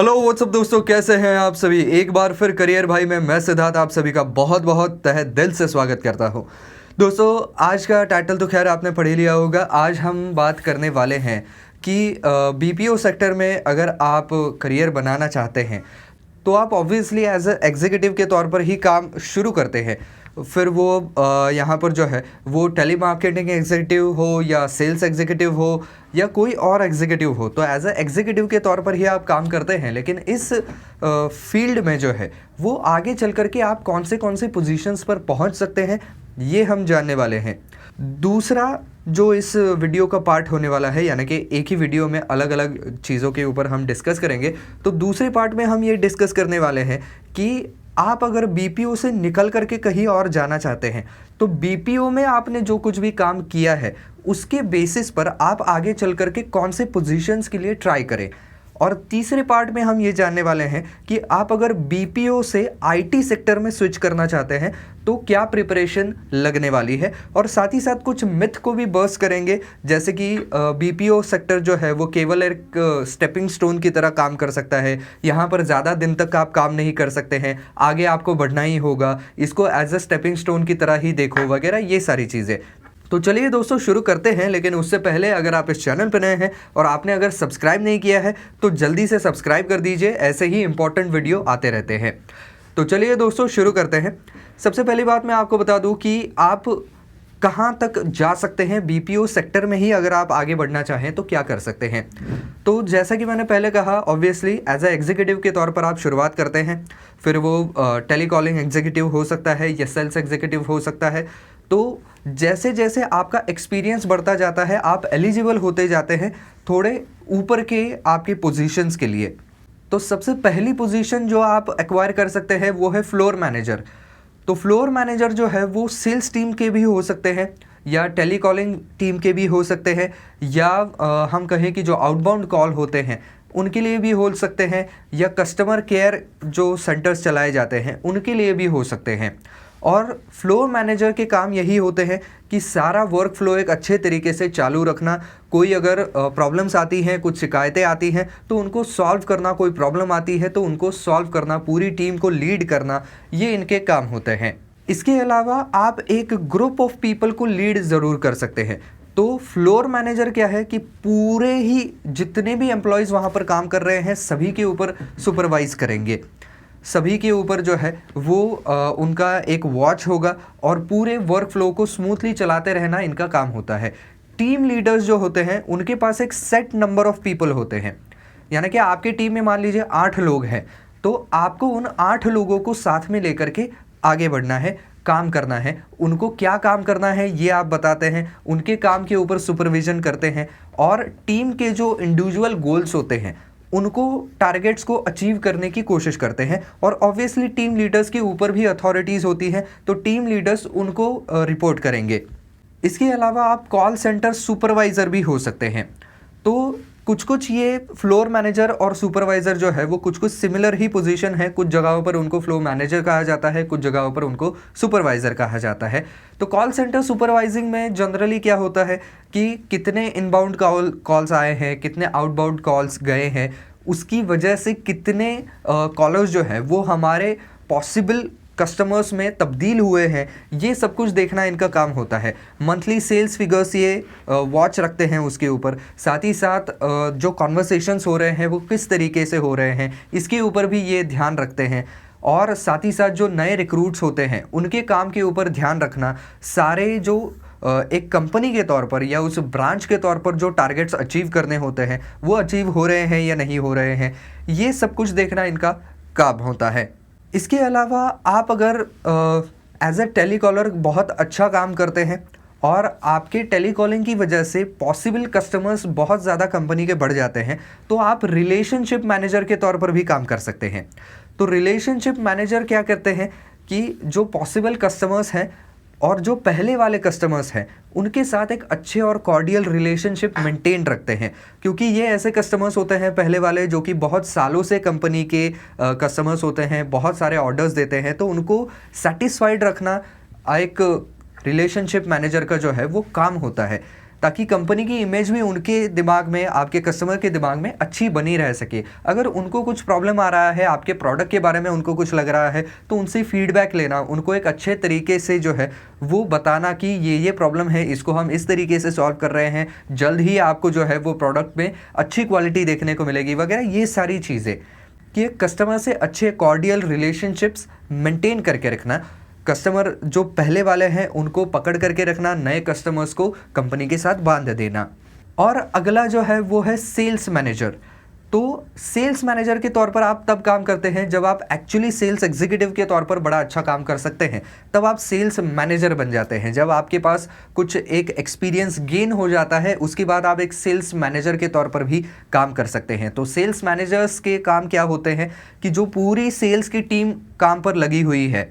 Hello what's up दोस्तों, कैसे हैं आप सभी। एक बार फिर करियर भाई में मैं सिद्धार्थ आप सभी का बहुत बहुत तहे दिल से स्वागत करता हूं। दोस्तों, आज का टाइटल तो खैर आपने पढ़ ही लिया होगा। आज हम बात करने वाले हैं कि बीपीओ सेक्टर में अगर आप करियर बनाना चाहते हैं तो आप ऑब्वियसली एज ए एग्जीक्यूटिव के तौर पर ही काम शुरू करते हैं। फिर वो यहाँ पर जो है वो टेली मार्केटिंग एग्जीक्यूटिव हो या सेल्स एग्जीक्यूटिव हो या कोई और एग्जीक्यूटिव हो, तो एज ए एग्जीक्यूटिव के तौर पर ही आप काम करते हैं। लेकिन इस फील्ड में जो है वो आगे चल कर के आप कौन से पोजीशंस पर पहुंच सकते हैं, ये हम जानने वाले हैं। दूसरा जो इस वीडियो का पार्ट होने वाला है, यानी कि एक ही वीडियो में अलग अलग चीज़ों के ऊपर हम डिस्कस करेंगे, तो दूसरे पार्ट में हम ये डिस्कस करने वाले हैं कि आप अगर बीपीओ से निकल करके कहीं और जाना चाहते हैं तो बीपीओ में आपने जो कुछ भी काम किया है उसके बेसिस पर आप आगे चल करके कौन से पोजीशंस के लिए ट्राई करें। और तीसरे पार्ट में हम ये जानने वाले हैं कि आप अगर बीपीओ से आईटी सेक्टर में स्विच करना चाहते हैं तो क्या प्रिपरेशन लगने वाली है, और साथ ही साथ कुछ मिथ को भी बर्स्ट करेंगे, जैसे कि बीपीओ सेक्टर जो है वो केवल एक स्टेपिंग स्टोन की तरह काम कर सकता है। यहाँ पर ज़्यादा दिन तक आप काम नहीं कर सकते हैं, आगे आपको बढ़ना ही होगा, इसको एज अ स्टेपिंग स्टोन की तरह ही देखो वगैरह, ये सारी चीज़ें। तो चलिए दोस्तों शुरू करते हैं। लेकिन उससे पहले अगर आप इस चैनल पर नए हैं और आपने अगर सब्सक्राइब नहीं किया है तो जल्दी से सब्सक्राइब कर दीजिए, ऐसे ही इंपॉर्टेंट वीडियो आते रहते हैं। तो चलिए दोस्तों शुरू करते हैं। सबसे पहली बात मैं आपको बता दूं कि आप कहां तक जा सकते हैं बीपीओ सेक्टर में ही अगर आप आगे बढ़ना चाहें तो क्या कर सकते हैं। तो जैसा कि मैंने पहले कहा, ऑब्वियसली एज ए एग्जीक्यूटिव के तौर पर आप शुरुआत करते हैं, फिर वो टेलीकॉलिंग एग्जीक्यूटिव हो सकता है या सेल्स एग्जीक्यूटिव हो सकता है। तो जैसे जैसे आपका एक्सपीरियंस बढ़ता जाता है आप एलिजिबल होते जाते हैं थोड़े ऊपर के आपके पोजीशंस के लिए। तो सबसे पहली पोजीशन जो आप एक्वायर कर सकते हैं वो है फ्लोर मैनेजर। तो फ्लोर मैनेजर जो है वो सेल्स टीम के भी हो सकते हैं या टेलीकॉलिंग टीम के भी हो सकते हैं, या हम कहें कि जो आउटबाउंड कॉल होते हैं उनके लिए भी हो सकते हैं, या कस्टमर केयर जो सेंटर्स चलाए जाते हैं उनके लिए भी हो सकते हैं। और फ्लोर मैनेजर के काम यही होते हैं कि सारा वर्क फ्लो एक अच्छे तरीके से चालू रखना। कोई अगर प्रॉब्लम्स आती हैं, कुछ शिकायतें आती हैं तो उनको सॉल्व करना, कोई प्रॉब्लम आती है तो उनको सॉल्व करना, पूरी टीम को लीड करना, ये इनके काम होते हैं। इसके अलावा आप एक ग्रुप ऑफ पीपल को लीड ज़रूर कर सकते हैं। तो फ्लोर मैनेजर क्या है कि पूरे ही जितने भी एम्प्लॉयज़ वहाँ पर काम कर रहे हैं सभी के ऊपर सुपरवाइज करेंगे, सभी के ऊपर जो है वो उनका एक वॉच होगा और पूरे वर्क फ्लो को स्मूथली चलाते रहना इनका काम होता है। टीम लीडर्स जो होते हैं उनके पास एक सेट नंबर ऑफ पीपल होते हैं, यानी कि आपकी टीम में मान लीजिए 8 लोग हैं, तो आपको उन 8 लोगों को साथ में लेकर के आगे बढ़ना है, काम करना है। उनको क्या काम करना है ये आप बताते हैं, उनके काम के ऊपर सुपरविजन करते हैं, और टीम के जो इंडिविजुअल गोल्स होते हैं उनको टारगेट्स को अचीव करने की कोशिश करते हैं। और ऑब्वियसली टीम लीडर्स के ऊपर भी अथॉरिटीज़ होती हैं, तो टीम लीडर्स उनको रिपोर्ट करेंगे। इसके अलावा आप कॉल सेंटर सुपरवाइज़र भी हो सकते हैं। तो कुछ ये फ्लोर मैनेजर और सुपरवाइज़र जो है वो कुछ सिमिलर ही पोजीशन है। कुछ जगहों पर उनको फ्लोर मैनेजर कहा जाता है, कुछ जगहों पर उनको सुपरवाइज़र कहा जाता है। तो कॉल सेंटर सुपरवाइजिंग में जनरली क्या होता है कि कितने इनबाउंड कॉल्स आए हैं, कितने आउटबाउंड कॉल्स गए हैं, उसकी वजह से कितने कॉलर्स जो है वो हमारे पॉसिबल कस्टमर्स में तब्दील हुए हैं, ये सब कुछ देखना इनका काम होता है। मंथली सेल्स फिगर्स ये वॉच रखते हैं उसके ऊपर, साथ ही साथ जो कॉन्वर्सेशंस हो रहे हैं वो किस तरीके से हो रहे हैं इसके ऊपर भी ये ध्यान रखते हैं। और साथ ही साथ जो नए रिक्रूट्स होते हैं उनके काम के ऊपर ध्यान रखना, सारे जो एक कंपनी के तौर पर या उस ब्रांच के तौर पर जो टारगेट्स अचीव करने होते हैं वो अचीव हो रहे हैं या नहीं हो रहे हैं, ये सब कुछ देखना इनका काम होता है। इसके अलावा आप अगर एज ए टेलीकॉलर बहुत अच्छा काम करते हैं और आपके टेलीकॉलिंग की वजह से पॉसिबल कस्टमर्स बहुत ज़्यादा कंपनी के बढ़ जाते हैं, तो आप रिलेशनशिप मैनेजर के तौर पर भी काम कर सकते हैं। तो रिलेशनशिप मैनेजर क्या करते हैं कि जो पॉसिबल कस्टमर्स हैं और जो पहले वाले कस्टमर्स हैं उनके साथ एक अच्छे और कॉर्डियल रिलेशनशिप मेंटेन रखते हैं, क्योंकि ये ऐसे कस्टमर्स होते हैं पहले वाले जो कि बहुत सालों से कंपनी के कस्टमर्स होते हैं, बहुत सारे ऑर्डर्स देते हैं, तो उनको सेटिस्फाइड रखना एक रिलेशनशिप मैनेजर का जो है वो काम होता है। ताकि कंपनी की इमेज भी उनके दिमाग में, आपके कस्टमर के दिमाग में अच्छी बनी रह सके। अगर उनको कुछ प्रॉब्लम आ रहा है, आपके प्रोडक्ट के बारे में उनको कुछ लग रहा है, तो उनसे फीडबैक लेना, उनको एक अच्छे तरीके से जो है वो बताना कि ये प्रॉब्लम है, इसको हम इस तरीके से सॉल्व कर रहे हैं, जल्द ही आपको जो है वो प्रोडक्ट में अच्छी क्वालिटी देखने को मिलेगी वगैरह, ये सारी चीज़ें कि कस्टमर से अच्छे कॉर्डियल रिलेशनशिप्स मेंटेन करके रखना, कस्टमर जो पहले वाले हैं उनको पकड़ करके रखना, नए कस्टमर्स को कंपनी के साथ बांध देना। और अगला जो है वो है सेल्स मैनेजर। तो सेल्स मैनेजर के तौर पर आप तब काम करते हैं जब आप एक्चुअली सेल्स एग्जीक्यूटिव के तौर पर बड़ा अच्छा काम कर सकते हैं, तब आप सेल्स मैनेजर बन जाते हैं। जब आपके पास कुछ एक एक्सपीरियंस गेन हो जाता है, उसके बाद आप एक सेल्स मैनेजर के तौर पर भी काम कर सकते हैं। तो सेल्स मैनेजर्स के काम क्या होते हैं कि जो पूरी सेल्स की टीम काम पर लगी हुई है,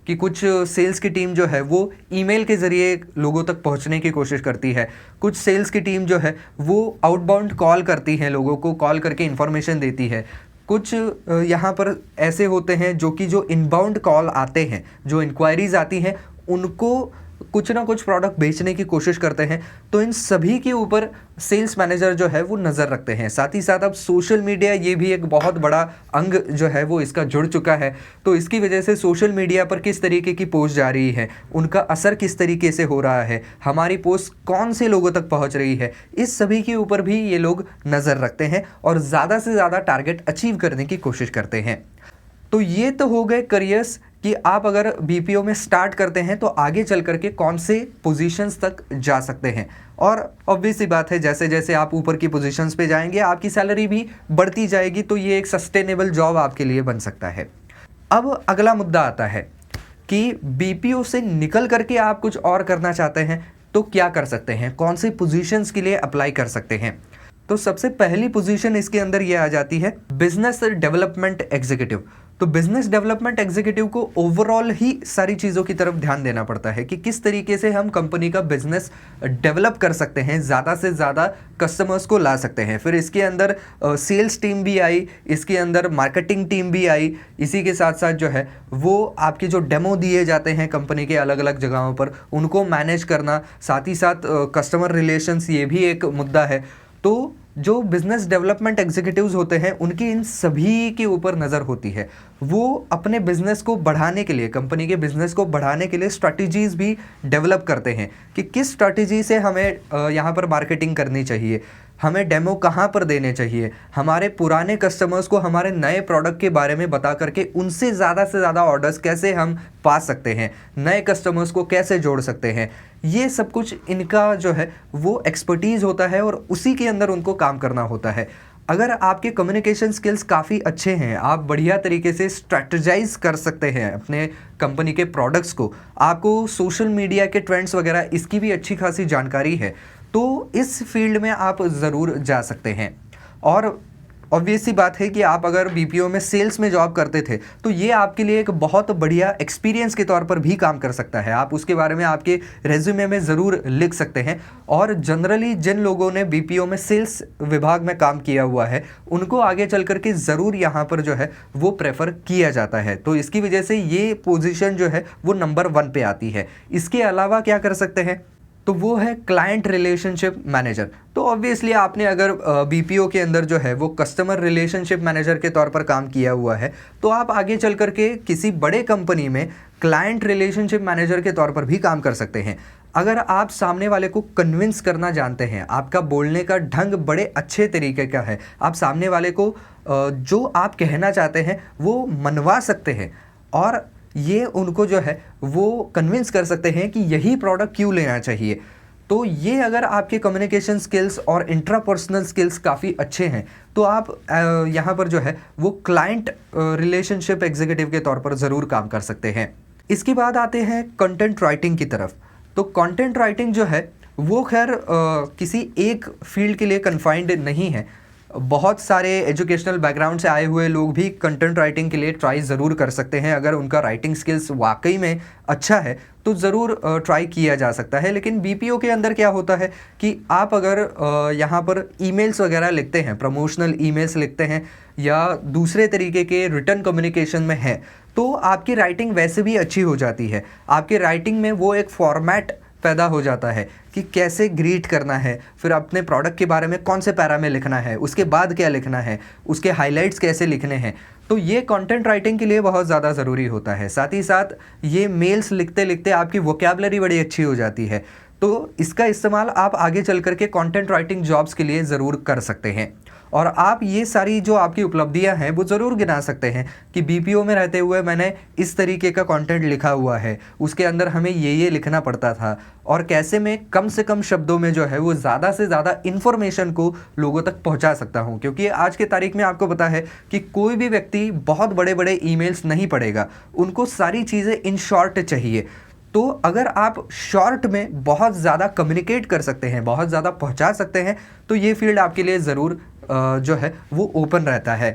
कि कुछ सेल्स की टीम जो है वो ईमेल के ज़रिए लोगों तक पहुंचने की कोशिश करती है, कुछ सेल्स की टीम जो है वो आउटबाउंड कॉल करती है, लोगों को कॉल करके इन्फॉर्मेशन देती है, कुछ यहाँ पर ऐसे होते हैं जो कि जो इनबाउंड कॉल आते हैं, जो इंक्वायरीज आती हैं, उनको कुछ ना कुछ प्रोडक्ट बेचने की कोशिश करते हैं। तो इन सभी के ऊपर सेल्स मैनेजर जो है वो नज़र रखते हैं। साथ ही साथ अब सोशल मीडिया, ये भी एक बहुत बड़ा अंग जो है वो इसका जुड़ चुका है। तो इसकी वजह से सोशल मीडिया पर किस तरीके की पोस्ट जा रही है, उनका असर किस तरीके से हो रहा है, हमारी पोस्ट कौन से लोगों तक पहुंच रही है, इस सभी के ऊपर भी ये लोग नज़र रखते हैं और ज़्यादा से ज़्यादा टारगेट अचीव करने की कोशिश करते हैं। तो ये तो हो गए करियर्स कि आप अगर बीपीओ में स्टार्ट करते हैं तो आगे चल करके कौन से पोजीशंस तक जा सकते हैं। और ऑब्वियस सी बात है, जैसे जैसे आप ऊपर की पोजीशंस पे जाएंगे आपकी सैलरी भी बढ़ती जाएगी, तो ये एक सस्टेनेबल जॉब आपके लिए बन सकता है। अब अगला मुद्दा आता है कि बीपीओ से निकल करके आप कुछ और करना चाहते हैं तो क्या कर सकते हैं, कौन से पोजीशंस के लिए अप्लाई कर सकते हैं। तो सबसे पहली पोजीशन इसके अंदर ये आ जाती है बिजनेस डेवलपमेंट एग्जीक्यूटिव। तो बिजनेस डेवलपमेंट एग्जीक्यूटिव को ओवरऑल ही सारी चीज़ों की तरफ ध्यान देना पड़ता है कि किस तरीके से हम कंपनी का बिजनेस डेवलप कर सकते हैं, ज़्यादा से ज़्यादा कस्टमर्स को ला सकते हैं। फिर इसके अंदर सेल्स टीम भी आई, इसके अंदर मार्केटिंग टीम भी आई, इसी के साथ साथ जो है वो आपके जो डेमो दिए जाते हैं कंपनी के अलग अलग जगहों पर, उनको मैनेज करना, साथ ही साथ कस्टमर रिलेशंस, ये भी एक मुद्दा है। तो जो बिजनेस डेवलपमेंट एग्जीक्यूटिव्स होते हैं उनकी इन सभी के ऊपर नज़र होती है। वो अपने बिजनेस को बढ़ाने के लिए, कंपनी के बिजनेस को बढ़ाने के लिए स्ट्रैटेजीज भी डेवलप करते हैं कि किस स्ट्रैटेजी से हमें यहाँ पर मार्केटिंग करनी चाहिए, हमें डेमो कहाँ पर देने चाहिए, हमारे पुराने कस्टमर्स को हमारे नए प्रोडक्ट के बारे में बता करके उनसे ज़्यादा से ज़्यादा ऑर्डर्स कैसे हम पा सकते हैं, नए कस्टमर्स को कैसे जोड़ सकते हैं। ये सब कुछ इनका जो है वो एक्सपर्टीज़ होता है और उसी के अंदर उनको काम करना होता है। अगर आपके कम्युनिकेशन स्किल्स काफ़ी अच्छे हैं, आप बढ़िया तरीके से स्ट्रैटेजाइज कर सकते हैं अपने कंपनी के प्रोडक्ट्स को, आपको सोशल मीडिया के ट्रेंड्स वगैरह इसकी भी अच्छी खासी जानकारी है, तो इस फील्ड में आप ज़रूर जा सकते हैं। और ऑब्वियस सी बात है कि आप अगर बीपीओ में सेल्स में जॉब करते थे तो ये आपके लिए एक बहुत बढ़िया एक्सपीरियंस के तौर पर भी काम कर सकता है। आप उसके बारे में आपके रेज्यूमे में ज़रूर लिख सकते हैं। और जनरली जिन लोगों ने बीपीओ में सेल्स विभाग में काम किया हुआ है उनको आगे चल कर के ज़रूर यहाँ पर जो है वो प्रेफर किया जाता है। तो इसकी वजह से ये पोजीशन जो है वो नंबर 1 पे आती है। इसके अलावा क्या कर सकते हैं, तो वो है क्लाइंट रिलेशनशिप मैनेजर। तो ऑब्वियसली आपने अगर बीपीओ के अंदर जो है वो कस्टमर रिलेशनशिप मैनेजर के तौर पर काम किया हुआ है तो आप आगे चल करके किसी बड़े कंपनी में क्लाइंट रिलेशनशिप मैनेजर के तौर पर भी काम कर सकते हैं। अगर आप सामने वाले को कन्विंस करना जानते हैं, आपका बोलने का ढंग बड़े अच्छे तरीके का है, आप सामने वाले को जो आप कहना चाहते हैं वो मनवा सकते हैं और ये उनको जो है वो कन्विंस कर सकते हैं कि यही प्रोडक्ट क्यों लेना चाहिए, तो ये अगर आपके कम्युनिकेशन स्किल्स और इंट्रापर्सनल स्किल्स काफ़ी अच्छे हैं तो आप यहाँ पर जो है वो क्लाइंट रिलेशनशिप एग्जीक्यूटिव के तौर पर ज़रूर काम कर सकते हैं। इसके बाद आते हैं कंटेंट राइटिंग की तरफ। तो कंटेंट राइटिंग जो है वो खैर किसी एक फील्ड के लिए कन्फाइंड नहीं है। बहुत सारे एजुकेशनल बैकग्राउंड से आए हुए लोग भी कंटेंट राइटिंग के लिए ट्राई ज़रूर कर सकते हैं। अगर उनका राइटिंग स्किल्स वाकई में अच्छा है तो ज़रूर ट्राई किया जा सकता है। लेकिन बीपीओ के अंदर क्या होता है कि आप अगर यहाँ पर ईमेल्स वगैरह लिखते हैं, प्रमोशनल ईमेल्स लिखते हैं या दूसरे तरीके के रिटर्न कम्युनिकेशन में हैं, तो आपकी राइटिंग वैसे भी अच्छी हो जाती है। आपके राइटिंग में वो एक फॉर्मेट पैदा हो जाता है कि कैसे ग्रीट करना है, फिर अपने प्रोडक्ट के बारे में कौन से पैरा में लिखना है, उसके बाद क्या लिखना है, उसके हाइलाइट्स कैसे लिखने हैं। तो ये कंटेंट राइटिंग के लिए बहुत ज़्यादा ज़रूरी होता है। साथ ही साथ ये मेल्स लिखते लिखते आपकी वोकैबुलरी बड़ी अच्छी हो जाती है, तो इसका इस्तेमाल आप आगे चल कर के कंटेंट राइटिंग जॉब्स के लिए ज़रूर कर सकते हैं। और आप ये सारी जो आपकी उपलब्धियां हैं वो ज़रूर गिना सकते हैं कि बीपीओ में रहते हुए मैंने इस तरीके का कंटेंट लिखा हुआ है, उसके अंदर हमें ये लिखना पड़ता था, और कैसे मैं कम से कम शब्दों में जो है वो ज़्यादा से ज़्यादा इन्फॉर्मेशन को लोगों तक पहुंचा सकता हूं। क्योंकि आज के तारीख में आपको पता है कि कोई भी व्यक्ति बहुत बड़े बड़े ईमेल्स नहीं पढ़ेगा, उनको सारी चीज़ें इन शॉर्ट चाहिए। तो अगर आप शॉर्ट में बहुत ज़्यादा कम्युनिकेट कर सकते हैं, बहुत ज़्यादा पहुंचा सकते हैं, तो ये फील्ड आपके लिए ज़रूर जो है वो ओपन रहता है।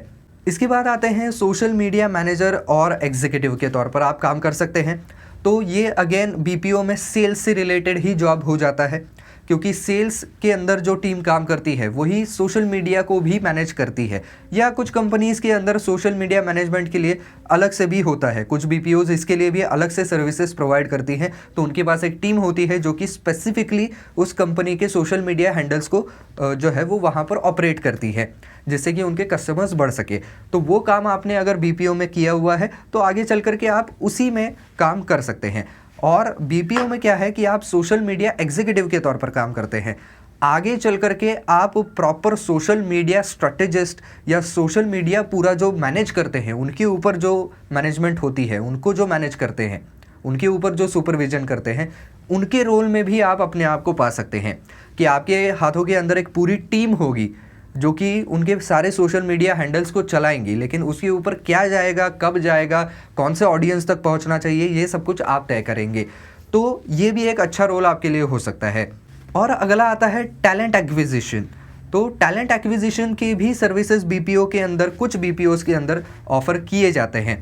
इसके बाद आते हैं सोशल मीडिया मैनेजर और एग्जीक्यूटिव के तौर पर आप काम कर सकते हैं। तो ये अगेन बीपीओ में सेल्स से रिलेटेड ही जॉब हो जाता है, क्योंकि सेल्स के अंदर जो टीम काम करती है वही सोशल मीडिया को भी मैनेज करती है, या कुछ कंपनीज़ के अंदर सोशल मीडिया मैनेजमेंट के लिए अलग से भी होता है। कुछ बीपीओज इसके लिए भी अलग से सर्विसेज प्रोवाइड करती हैं, तो उनके पास एक टीम होती है जो कि स्पेसिफिकली उस कंपनी के सोशल मीडिया हैंडल्स को जो है वो वहाँ पर ऑपरेट करती है, जिससे कि उनके कस्टमर्स बढ़ सके। तो वो काम आपने अगर बीपीओ में किया हुआ है तो आगे चल कर के आप उसी में काम कर सकते हैं। और बीपीओ में क्या है कि आप सोशल मीडिया एग्जीक्यूटिव के तौर पर काम करते हैं। आगे चल कर के आप प्रॉपर सोशल मीडिया स्ट्रेटेजिस्ट या सोशल मीडिया पूरा जो मैनेज करते हैं, उनके ऊपर जो मैनेजमेंट होती है, उनको जो मैनेज करते हैं, उनके ऊपर जो सुपरविजन करते हैं, उनके रोल में भी आप अपने आप को पा सकते हैं कि आपके हाथों के अंदर एक पूरी टीम होगी जो कि उनके सारे सोशल मीडिया हैंडल्स को चलाएंगी, लेकिन उसके ऊपर क्या जाएगा, कब जाएगा, कौन से ऑडियंस तक पहुंचना चाहिए, ये सब कुछ आप तय करेंगे। तो ये भी एक अच्छा रोल आपके लिए हो सकता है। और अगला आता है टैलेंट एक्विजिशन। तो टैलेंट एक्विजिशन की भी सर्विसेज बीपीओ के अंदर, कुछ बीपीओज के अंदर ऑफर किए जाते हैं।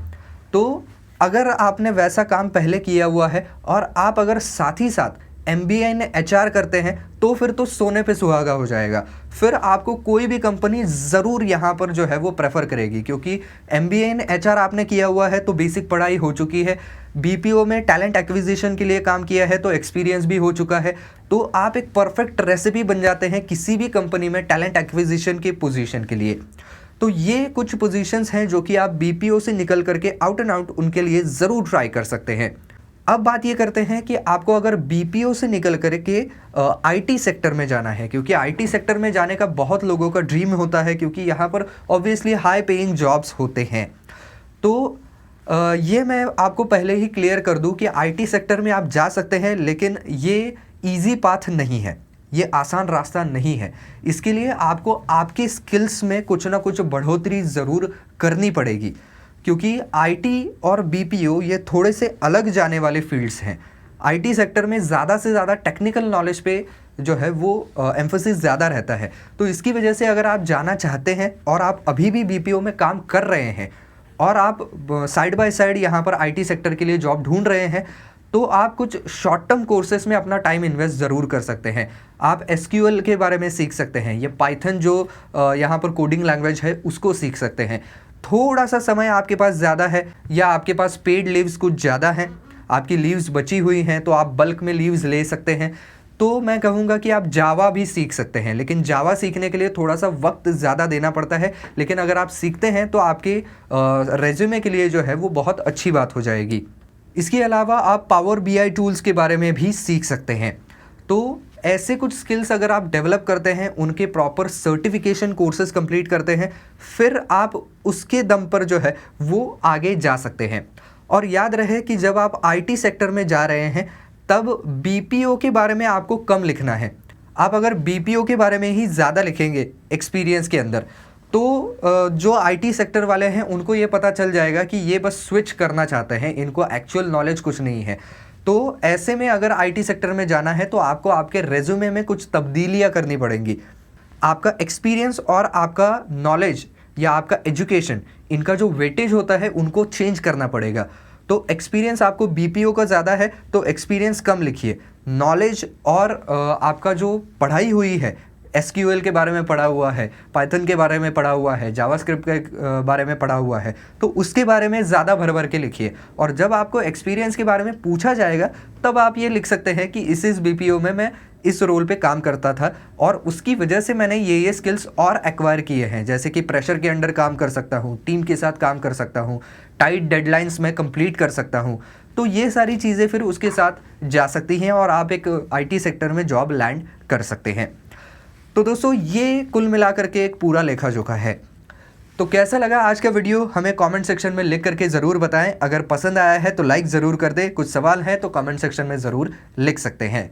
तो अगर आपने वैसा काम पहले किया हुआ है और आप अगर साथ ही साथ MBA इन HR करते हैं तो फिर तो सोने पे सुहागा हो जाएगा। फिर आपको कोई भी कंपनी ज़रूर यहाँ पर जो है वो प्रेफर करेगी, क्योंकि MBA इन HR आपने किया हुआ है तो बेसिक पढ़ाई हो चुकी है, BPO में टैलेंट एक्विजिशन के लिए काम किया है तो एक्सपीरियंस भी हो चुका है। तो आप एक परफेक्ट रेसिपी बन जाते हैं किसी भी कंपनी में टैलेंट एक्विजिशन की पोजीशन के लिए। तो ये कुछ पोजीशंस हैं जो कि आप BPO से निकल करके आउट एंड आउट उनके लिए ज़रूर ट्राई कर सकते हैं। अब बात ये करते हैं कि आपको अगर बीपीओ से निकल करके आईटी सेक्टर में जाना है, क्योंकि आईटी सेक्टर में जाने का बहुत लोगों का ड्रीम होता है, क्योंकि यहाँ पर ऑब्वियसली हाई पेइंग जॉब्स होते हैं। तो ये मैं आपको पहले ही क्लियर कर दूं कि आईटी सेक्टर में आप जा सकते हैं, लेकिन ये इजी पाथ नहीं है, ये आसान रास्ता नहीं है। इसके लिए आपको आपके स्किल्स में कुछ ना कुछ बढ़ोतरी ज़रूर करनी पड़ेगी, क्योंकि आईटी और बीपीओ ये थोड़े से अलग जाने वाले फील्ड्स हैं। आईटी सेक्टर में ज़्यादा से ज़्यादा टेक्निकल नॉलेज पे जो है वो एम्फोसिस ज़्यादा रहता है। तो इसकी वजह से अगर आप जाना चाहते हैं और आप अभी भी बीपीओ में काम कर रहे हैं और आप साइड बाय साइड यहाँ पर आईटी सेक्टर के लिए जॉब ढूंढ रहे हैं, तो आप कुछ शॉर्ट टर्म कोर्सेज में अपना टाइम इन्वेस्ट ज़रूर कर सकते हैं। आप SQL के बारे में सीख सकते हैं, ये पाइथन जो यहाँ पर कोडिंग लैंग्वेज है उसको सीख सकते हैं। थोड़ा सा समय आपके पास ज़्यादा है या आपके पास पेड लीव्स कुछ ज़्यादा हैं, आपकी लीव्स बची हुई हैं, तो आप बल्क में लीव्स ले सकते हैं। तो मैं कहूँगा कि आप जावा भी सीख सकते हैं, लेकिन जावा सीखने के लिए थोड़ा सा वक्त ज़्यादा देना पड़ता है, लेकिन अगर आप सीखते हैं तो आपके रेज्यूमे के लिए जो है वो बहुत अच्छी बात हो जाएगी। इसके अलावा आप पावर BI टूल्स के बारे में भी सीख सकते हैं। तो ऐसे कुछ स्किल्स अगर आप डेवलप करते हैं, उनके प्रॉपर सर्टिफिकेशन कोर्सेज कंप्लीट करते हैं, फिर आप उसके दम पर जो है वो आगे जा सकते हैं। और याद रहे कि जब आप आईटी सेक्टर में जा रहे हैं तब बीपीओ के बारे में आपको कम लिखना है। आप अगर बीपीओ के बारे में ही ज़्यादा लिखेंगे एक्सपीरियंस के अंदर, तो जो आईटी सेक्टर वाले हैं उनको ये पता चल जाएगा कि ये बस स्विच करना चाहते हैं, इनको एक्चुअल नॉलेज कुछ नहीं है। तो ऐसे में अगर आईटी सेक्टर में जाना है तो आपको आपके रेज्यूमे में कुछ तब्दीलियां करनी पड़ेंगी। आपका एक्सपीरियंस और आपका नॉलेज या आपका एजुकेशन, इनका जो वेटेज होता है उनको चेंज करना पड़ेगा। तो एक्सपीरियंस आपको बीपीओ का ज़्यादा है तो एक्सपीरियंस कम लिखिए, नॉलेज और आपका जो पढ़ाई हुई है एसक्यूएल के बारे में पढ़ा हुआ है, पाइथन के बारे में पढ़ा हुआ है, जावास्क्रिप्ट के बारे में पढ़ा हुआ है, तो उसके बारे में ज़्यादा भर भर के लिखिए। और जब आपको एक्सपीरियंस के बारे में पूछा जाएगा तब आप ये लिख सकते हैं कि इस बीपीओ में मैं इस रोल पे काम करता था और उसकी वजह से मैंने ये स्किल्स और एक्वायर किए हैं, जैसे कि प्रेशर के अंडर काम कर सकता हूँ, टीम के साथ काम कर सकता हूँ, टाइट डेडलाइंस में कंप्लीट कर सकता हूँ। तो ये सारी चीज़ें फिर उसके साथ जा सकती हैं और आप एक आईटी सेक्टर में जॉब लैंड कर सकते हैं। तो दोस्तों ये कुल मिलाकर के एक पूरा लेखा जोखा है। तो कैसा लगा आज का वीडियो हमें कमेंट सेक्शन में लिख करके ज़रूर बताएं। अगर पसंद आया है तो लाइक ज़रूर कर दें। कुछ सवाल हैं तो कमेंट सेक्शन में ज़रूर लिख सकते हैं।